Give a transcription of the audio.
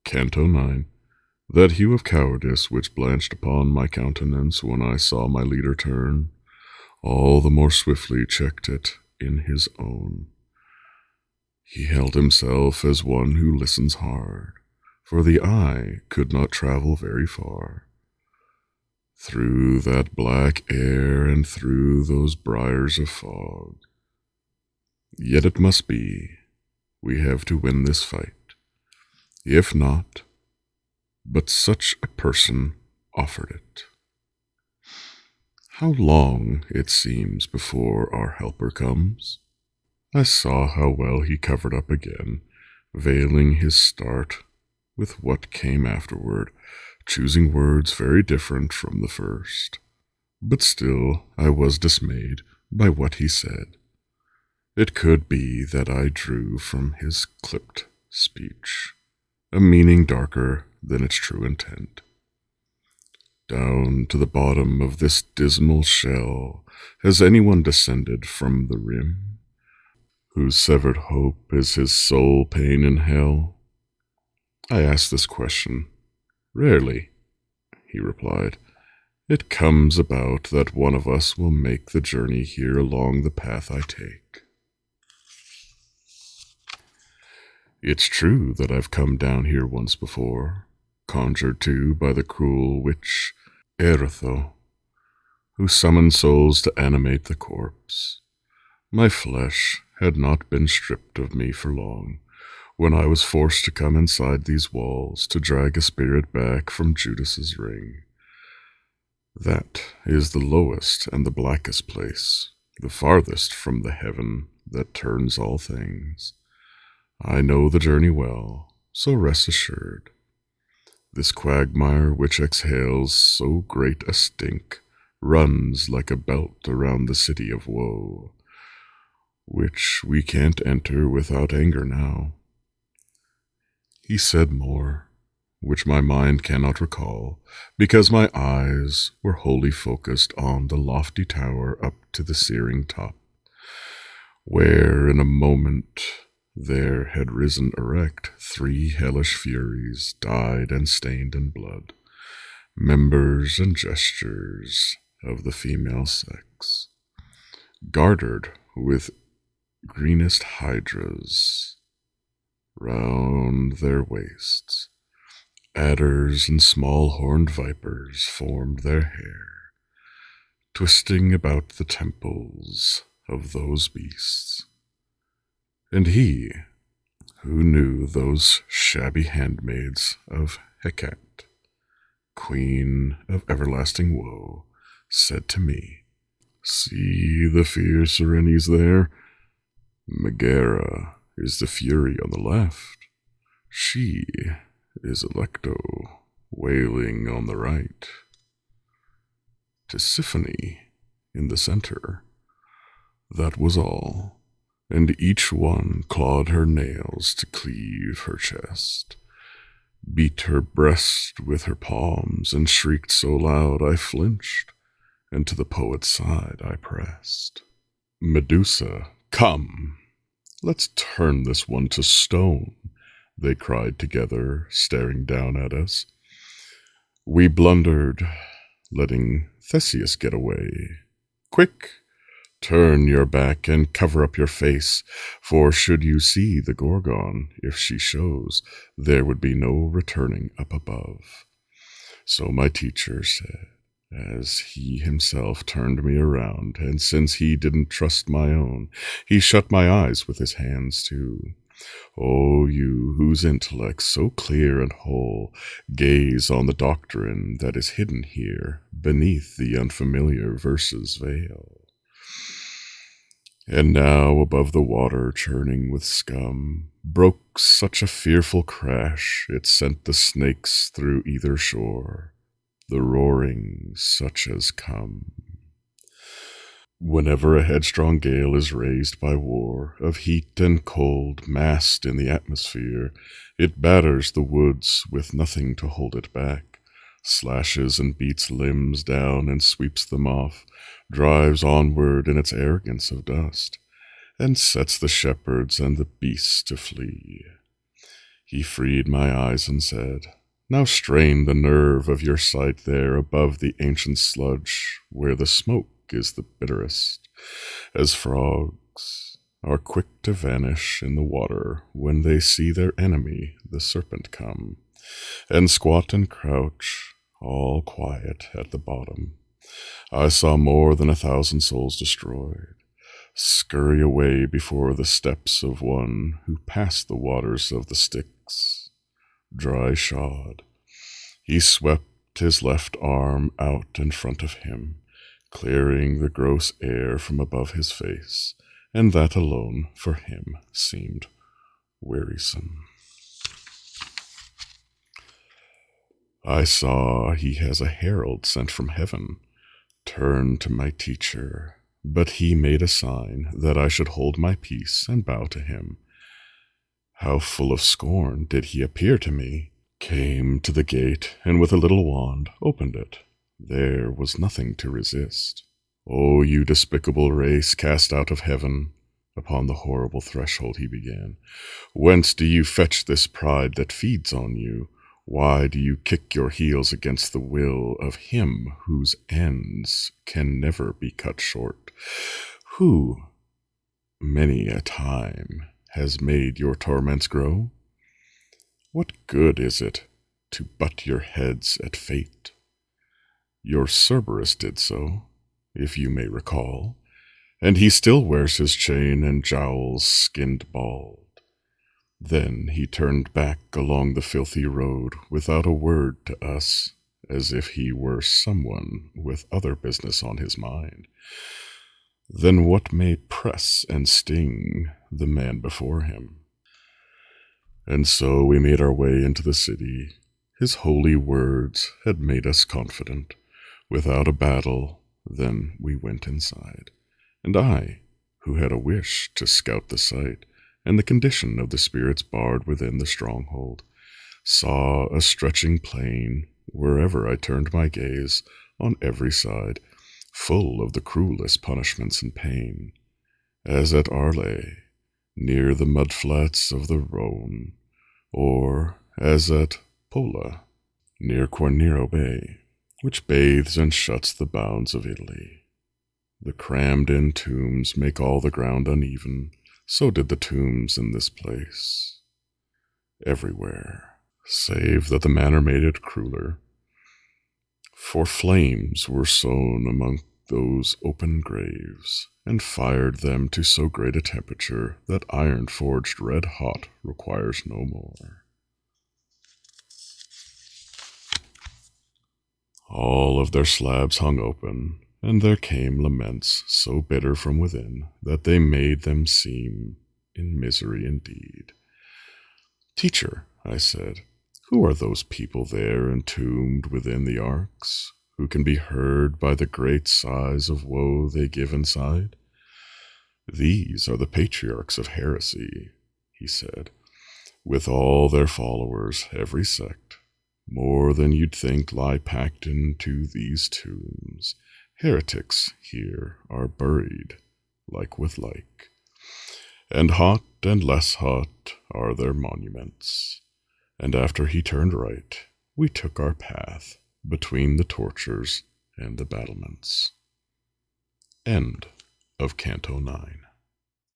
Canto 9. That hue of cowardice which blanched upon my countenance when I saw my leader turn, all the more swiftly checked it in his own. He held himself as one who listens hard, for the eye could not travel very far. Through that black air and through those briars of fog. Yet it must be, we have to win this fight. If not, but such a person offered it. How long it seems before our helper comes? I saw how well he covered up again, veiling his start with what came afterward, choosing words very different from the first. But still I was dismayed by what he said. It could be that I drew from his clipped speech a meaning darker than its true intent. Down to the bottom of this dismal shell has anyone descended from the rim, whose severed hope is his sole pain in hell? I asked this question. Rarely, he replied. It comes about that one of us will make the journey here along the path I take. It's true that I've come down here once before, conjured to by the cruel witch Eretho, who summoned souls to animate the corpse. My flesh had not been stripped of me for long, when I was forced to come inside these walls to drag a spirit back from Judas's ring. That is the lowest and the blackest place, the farthest from the heaven that turns all things. I know the journey well, so rest assured. This quagmire which exhales so great a stink runs like a belt around the city of woe, which we can't enter without anger now. He said more, which my mind cannot recall, because my eyes were wholly focused on the lofty tower up to the searing top, where in a moment there had risen erect 3 hellish furies, dyed and stained in blood, members and gestures of the female sex, gartered with greenest hydras round their waists. Adders and small horned vipers formed their hair, twisting about the temples of those beasts. And he, who knew those shabby handmaids of Hecate, queen of everlasting woe, said to me, "See the fierce Erinyes there? Megara is the fury on the left. She is Alecto, wailing on the right. Tisiphone in the center." That was all. And each one clawed her nails to cleave her chest, beat her breast with her palms, and shrieked so loud I flinched, and to the poet's side I pressed. "Medusa, come, let's turn this one to stone," they cried together, staring down at us. "We blundered, letting Theseus get away. Quick! Turn your back and cover up your face, for should you see the Gorgon, if she shows, there would be no returning up above." So my teacher said, as he himself turned me around, and since he didn't trust my own, he shut my eyes with his hands too. Oh, you whose intellect so clear and whole, gaze on the doctrine that is hidden here beneath the unfamiliar verse's veil. And now above the water churning with scum broke such a fearful crash it sent the snakes through either shore, the roaring such as come. Whenever a headstrong gale is raised by war, of heat and cold massed in the atmosphere, it batters the woods with nothing to hold it back, slashes and beats limbs down and sweeps them off, drives onward in its arrogance of dust, and sets the shepherds and the beasts to flee. He freed my eyes and said, "Now strain the nerve of your sight there above the ancient sludge, where the smoke is the bitterest, as frogs are quick to vanish in the water when they see their enemy, the serpent, come, and squat and crouch, all quiet at the bottom. I saw more than 1,000 souls destroyed, scurry away before the steps of one who passed the waters of the Styx, dry-shod. He swept his left arm out in front of him, clearing the gross air from above his face, and that alone for him seemed wearisome. I saw he has a herald sent from heaven, turned to my teacher, but he made a sign that I should hold my peace and bow to him. How full of scorn did he appear to me! Came to the gate, and with a little wand opened it. There was nothing to resist. "O you despicable race cast out of heaven," upon the horrible threshold he began, "whence do you fetch this pride that feeds on you? Why do you kick your heels against the will of him whose ends can never be cut short? Who, many a time, has made your torments grow? What good is it to butt your heads at fate? Your Cerberus did so, if you may recall, and he still wears his chain and jowls skinned bald. Then he turned back along the filthy road without a word to us, as if he were someone with other business on his mind than what may press and sting the man before him. And so we made our way into the city. His holy words had made us confident. Without a battle, then we went inside. And I, who had a wish to scout the site and the condition of the spirits barred within the stronghold, saw a stretching plain wherever I turned my gaze, on every side, full of the cruelest punishments and pain, as at Arles, near the mudflats of the Rhone, or as at Pola, near Cornero Bay, which bathes and shuts the bounds of Italy. The crammed-in tombs make all the ground uneven, so did the tombs in this place. Everywhere, save that the manner made it crueler, for flames were sown among those open graves, and fired them to so great a temperature that iron forged red hot requires no more. All of their slabs hung open, and there came laments so bitter from within that they made them seem in misery indeed. "Teacher," I said, "who are those people there entombed within the arks, who can be heard by the great sighs of woe they give inside?" "These are the patriarchs of heresy," he said, "with all their followers, every sect. More than you'd think lie packed into these tombs. Heretics here are buried, like with like, and hot and less hot are their monuments." And after he turned right, we took our path between the tortures and the battlements. End of Canto 9.